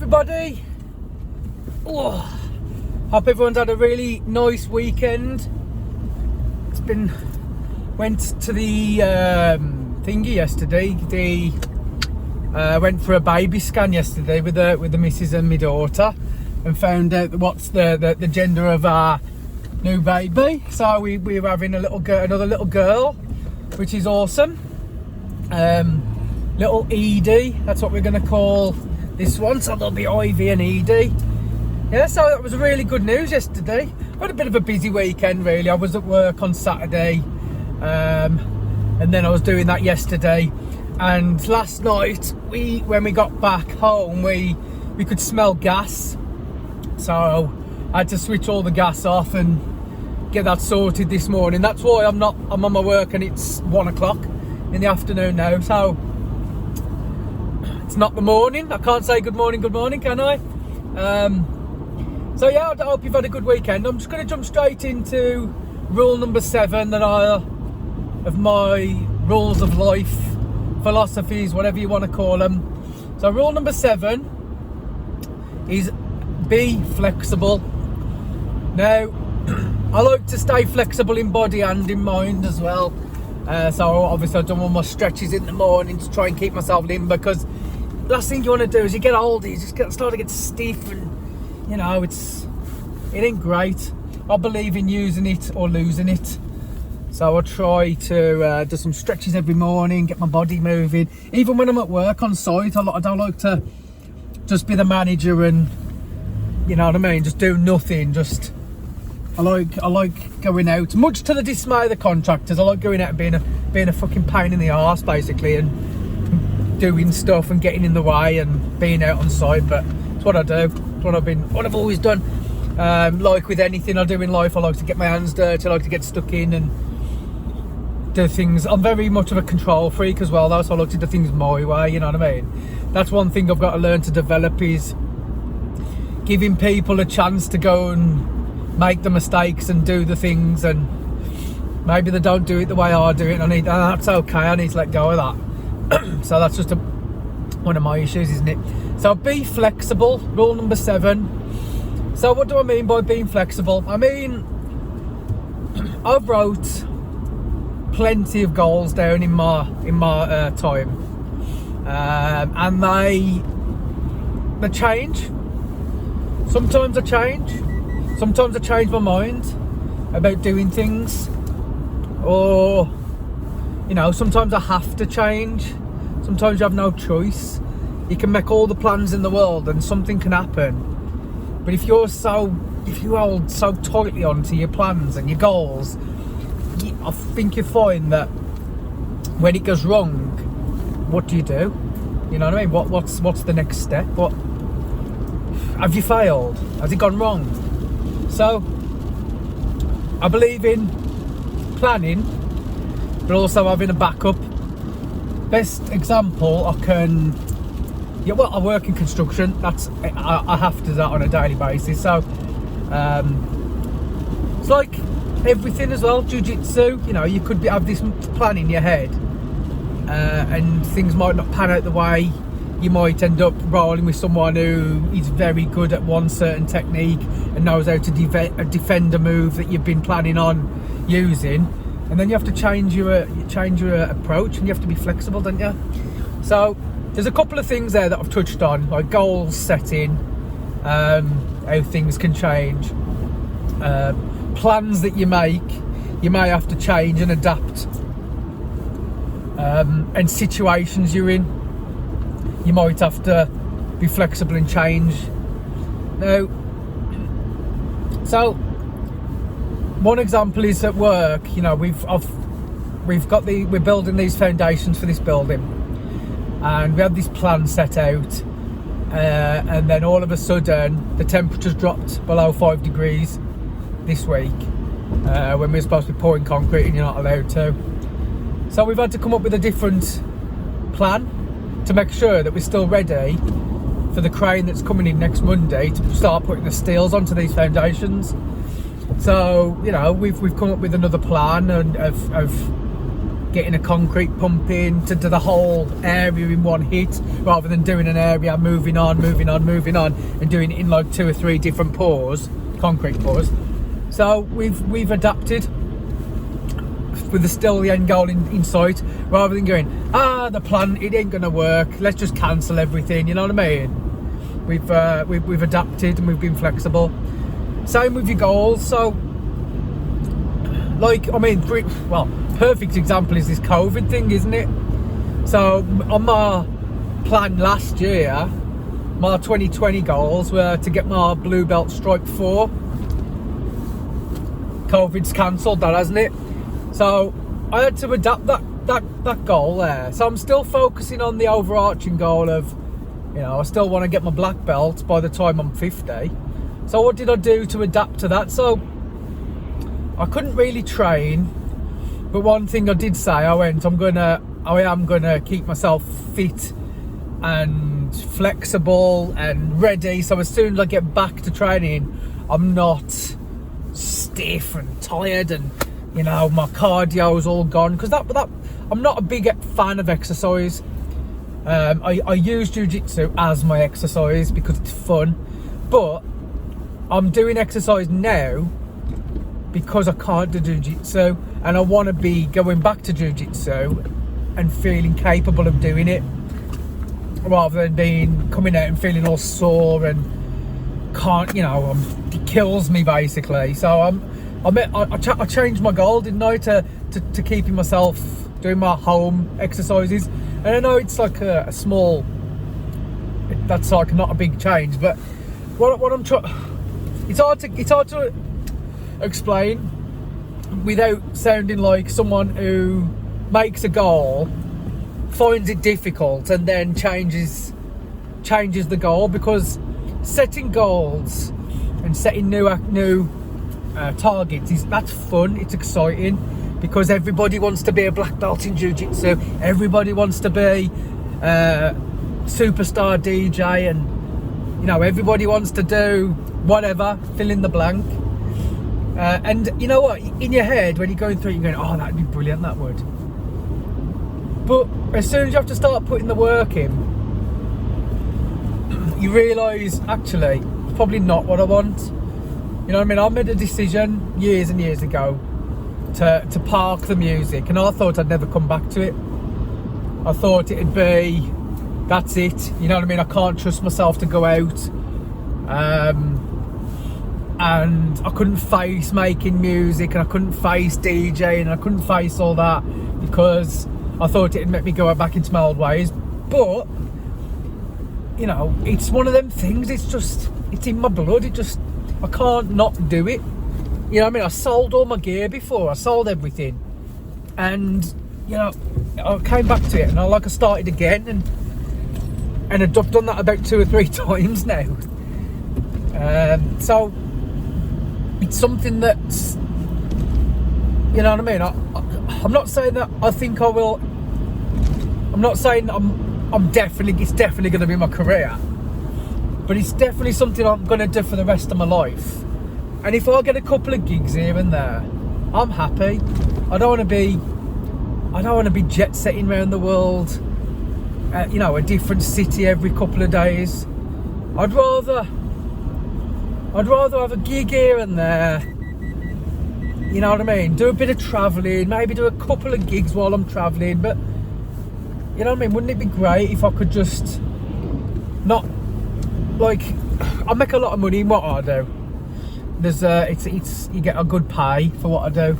everybody. Oh, hope everyone's had a really nice weekend. Went to the thingy yesterday. Went for a baby scan yesterday with the missus and my daughter, and found out what's the gender of our new baby. So we're having another little girl, which is awesome. Little Edie, that's what we're going to call this one. So there'll be Ivy and Edie. Yeah, so that was really good news yesterday. I had a bit of a busy weekend, really. I was at work on Saturday, and then I was doing that yesterday. And last night, when we got back home, we could smell gas. So I had to switch all the gas off and get that sorted this morning. That's why I'm on my work, and it's 1 o'clock in the afternoon now. So it's not the morning. I can't say good morning, can I? So yeah, I hope you've had a good weekend. I'm just going to jump straight into rule number 7 of my rules of life, philosophies, whatever you want to call them. So rule number 7 is be flexible. Now, I like to stay flexible in body and in mind as well. So obviously I've done all my stretches in the morning to try and keep myself limber, because last thing you want to do is you get older, you just start to get stiff, and you know, it ain't great. I believe in using it or losing it. So I try to do some stretches every morning, get my body moving. Even when I'm at work on site, I don't like to just be the manager and, you know what I mean, just do nothing. I like going out, much to the dismay of the contractors. I like going out and being a fucking pain in the arse, basically, and doing stuff and getting in the way and being out on site. But it's what I do. It's what I've always done. Like with anything I do in life, I like to get my hands dirty. I like to get stuck in and do things. I'm very much of a control freak as well, though, so I like to do things my way, you know what I mean? That's one thing I've got to learn to develop, is giving people a chance to go and make the mistakes and do the things, and maybe they don't do it the way I do it, and that's okay. I need to let go of that. So that's just one of my issues, isn't it? So be flexible, rule number 7. So what do I mean by being flexible? I mean, I've wrote plenty of goals down in my time, and they change. Sometimes I change my mind about doing things, or you know, sometimes I have to change. Sometimes you have no choice. You can make all the plans in the world and something can happen. But if you hold so tightly onto your plans and your goals, I think you find that when it goes wrong, what do? You know what I mean? What's the next step? What have you failed? Has it gone wrong? So I believe in planning, but also having a backup. Best example I work in construction. I have to do that on a daily basis. So it's like everything as well. Jiu-jitsu, you know, you could have this plan in your head, and things might not pan out the way. You might end up rolling with someone who is very good at one certain technique and knows how to defend a move that you've been planning on using, and then you have to change your approach, and you have to be flexible, don't you? So there's a couple of things there that I've touched on, like goals setting, how things can change, plans that you make, you may have to change and adapt, and situations you're in, you might have to be flexible and change. Now, so one example is at work. You know, we're building these foundations for this building, and we had this plan set out, and then all of a sudden the temperature's dropped below 5 degrees this week, when we're supposed to be pouring concrete and you're not allowed to. So we've had to come up with a different plan to make sure that we're still ready for the crane that's coming in next Monday to start putting the steels onto these foundations. So, you know, we've come up with another plan and of getting a concrete pump in to do the whole area in one hit, rather than doing an area, moving on, and doing it in like 2 or 3 different pours, concrete pours. So we've adapted with still the end goal in sight, rather than going, the plan, it ain't gonna work, let's just cancel everything, you know what I mean? We've adapted and we've been flexible. Same with your goals. So like, I mean, perfect example is this COVID thing, isn't it? So on my plan last year, my 2020 goals were to get my blue belt stripe 4. COVID's cancelled that, hasn't it? So I had to adapt that goal there. So I'm still focusing on the overarching goal of, I still want to get my black belt by the time I'm 50. So what did I do to adapt to that? So I couldn't really train, but one thing I did say, I am gonna keep myself fit and flexible and ready, so as soon as I get back to training, I'm not stiff and tired and my cardio's all gone, because that I'm not a big fan of exercise. I use jiu-jitsu as my exercise because it's fun, but I'm doing exercise now because I can't do jiu-jitsu, and I want to be going back to jiu-jitsu and feeling capable of doing it, rather than coming out and feeling all sore and can't, it kills me basically. So I changed my goal, didn't I, to keeping myself doing my home exercises. And I know it's like a small, that's like not a big change, but what I'm trying, it's hard to explain without sounding like someone who makes a goal, finds it difficult, and then changes the goal. Because setting goals and setting new targets, that's fun, it's exciting, because everybody wants to be a black belt in jiu-jitsu, everybody wants to be a superstar DJ, and everybody wants to do whatever, fill in the blank. And you know what, in your head when you're going through it, you're going, oh, that'd be brilliant, that would. But as soon as you have to start putting the work in, you realise, actually, it's probably not what I want. You know what I mean? I made a decision years and years ago to park the music, and I thought I'd never come back to it. I thought it'd be, that's it, you know what I mean? I can't trust myself to go out. And I couldn't face making music, and I couldn't face DJing, and I couldn't face all that, because I thought it'd make me go back into my old ways. But it's one of them things, it's in my blood. I can't not do it. You know what I mean? I sold all my gear before, I sold everything, and I came back to it, and I started again, and I've done that about 2 or 3 times now. So it's something that's, you know what I mean? I'm not saying that I think I will. I'm not saying it's definitely going to be my career, but it's definitely something I'm going to do for the rest of my life. And if I get a couple of gigs here and there, I'm happy. I don't want to be jet setting around the world, a different city every couple of days. I'd rather have a gig here and there, you know what I mean? Do a bit of travelling, maybe do a couple of gigs while I'm travelling, but you know what I mean? Wouldn't it be great if I could just not, I make a lot of money in what I do. There's you get a good pay for what I do.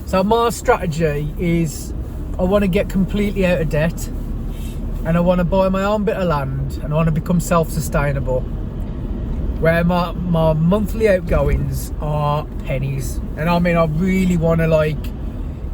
So my strategy is, I want to get completely out of debt, and I want to buy my own bit of land, and I want to become self-sustainable, where my monthly outgoings are pennies. And I mean, I really want to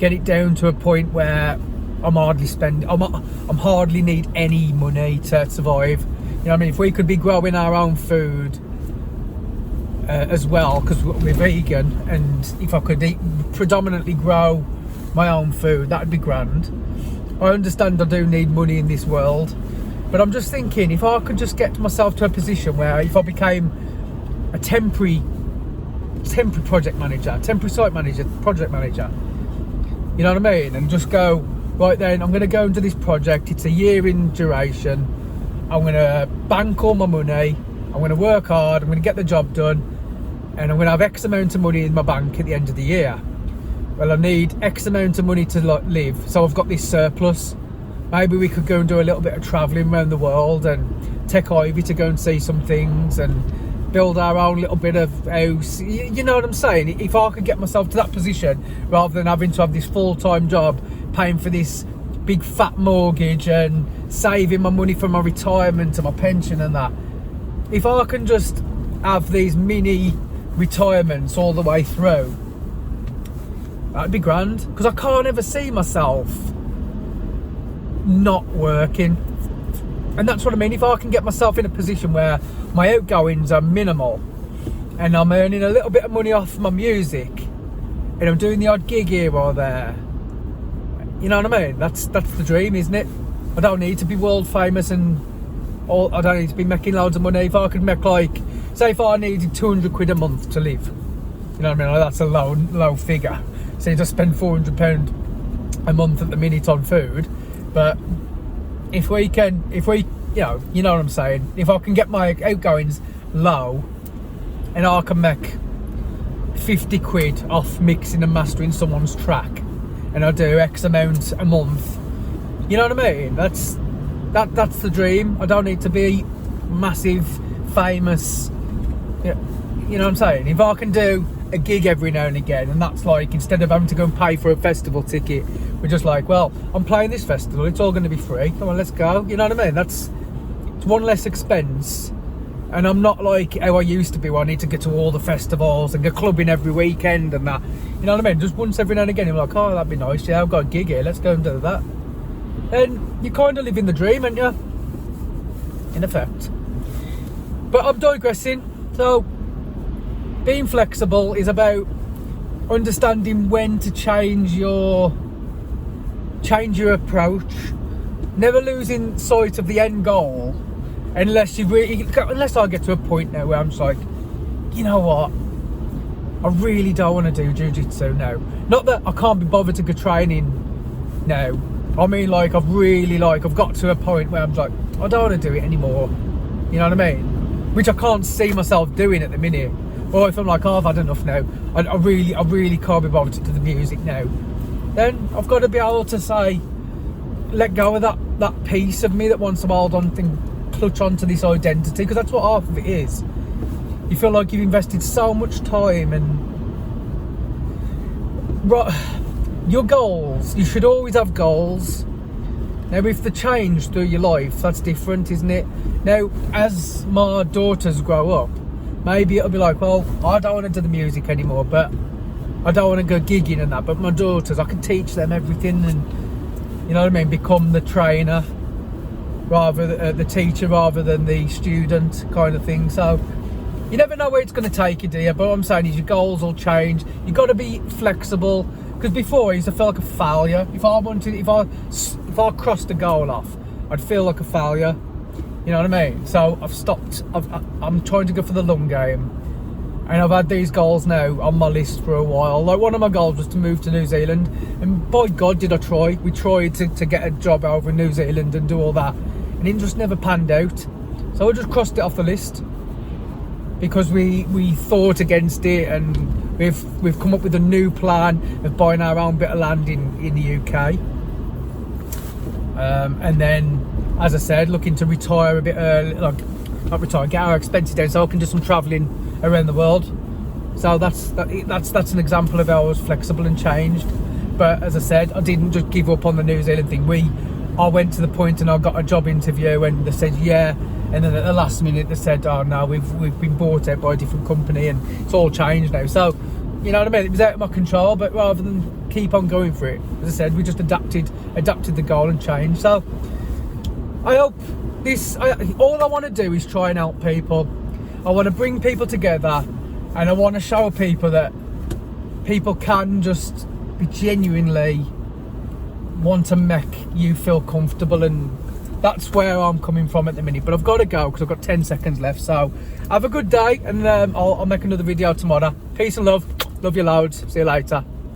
get it down to a point where I'm hardly need any money to survive. You know what I mean? If we could be growing our own food as well, because we're vegan, and if I could predominantly grow my own food, that'd be grand. I understand I do need money in this world, but I'm just thinking, if I could just get myself to a position where if I became a temporary project manager, temporary site manager, project manager, You know what I mean? And just go, right then, I'm going to go into this project. It's a year in duration. I'm going to bank all my money. I'm going to work hard. I'm going to get the job done. And I'm going to have X amount of money in my bank at the end of the year. Well, I need X amount of money to live. So I've got this surplus. Maybe we could go and do a little bit of travelling around the world and take Ivy to go and see some things and build our own little bit of house. You know what I'm saying? If I could get myself to that position rather than having to have this full-time job, paying for this big fat mortgage and saving my money for my retirement and my pension and that. If I can just have these mini retirements all the way through, that'd be grand. Because I can't ever see myself not working. And that's what I mean. If I can get myself in a position where my outgoings are minimal and I'm earning a little bit of money off my music and I'm doing the odd gig here or there, you know what I mean? That's the dream, isn't it? I don't need to be world famous and I don't need to be making loads of money. If I could make, like, say if I needed 200 quid a month to live, you know what I mean? Like, that's a low figure. So you just spend £400 a month at the minute on food. But if we, you know what I'm saying? If I can get my outgoings low and I can make 50 quid off mixing and mastering someone's track, and I do X amount a month, you know what I mean? That's the dream. I don't need to be massive, famous. You know what I'm saying? If I can do a gig every now and again, and that's like, instead of having to go and pay for a festival ticket, we're just like, well, I'm playing this festival, it's all going to be free, come on, let's go. You know what I mean? It's one less expense, and I'm not like how I used to be, where I need to get to all the festivals and go clubbing every weekend and that. You know what I mean? Just once every now and again, you're like, oh, that'd be nice, yeah, I've got a gig here, let's go and do that. And you're kind of living the dream, aren't you? In effect. But I'm digressing. So being flexible is about understanding when to change your approach, never losing sight of the end goal, unless I get to a point now where I'm just like, you know what, I really don't want to do jiu-jitsu now. Not that I can't be bothered to go training now. I mean, like, I've got to a point where I'm like, I don't want to do it anymore. You know what I mean? Which I can't see myself doing at the minute. Or if I'm like, oh, I've had enough now, I really can't be bothered to do the music now, then I've got to be able to say, let go of that piece of me that wants to hold on and clutch onto this identity, because that's what half of it is. You feel like you've invested so much time and your goals, you should always have goals. Now, if they change through your life, that's different, isn't it? Now, as my daughters grow up, maybe it'll be like, well, I don't want to do the music anymore, but I don't want to go gigging and that. But my daughters, I can teach them everything, and, you know what I mean, become the trainer, rather the teacher rather than the student kind of thing. So you never know where it's going to take you, do you? But what I'm saying is your goals will change. You've got to be flexible, because before I used to feel like a failure. If I crossed a goal off, I'd feel like a failure. You know what I mean? So I've stopped. I'm trying to go for the long game, and I've had these goals now on my list for a while. Like, one of my goals was to move to New Zealand, and by God did I try. We tried to get a job over in New Zealand and do all that, and it just never panned out. So I just crossed it off the list, because we thought against it, and we've come up with a new plan of buying our own bit of land in the UK, and then, as I said, looking to retire a bit early, like, not retire, get our expenses down so I can do some travelling around the world. So that's an example of how I was flexible and changed. But as I said, I didn't just give up on the New Zealand thing. I went to the point and I got a job interview, and they said yeah, and then at the last minute they said, oh no, we've been bought out by a different company and it's all changed now. So, you know what I mean, it was out of my control. But rather than keep on going for it, as I said, we just adapted the goal and changed. So I hope all I want to do is try and help people. I want to bring people together, and I want to show people that people can just be genuinely want to make you feel comfortable, and that's where I'm coming from at the minute. But I've got to go because I've got 10 seconds left. So have a good day, and I'll make another video tomorrow. Peace and love you loads. See you later.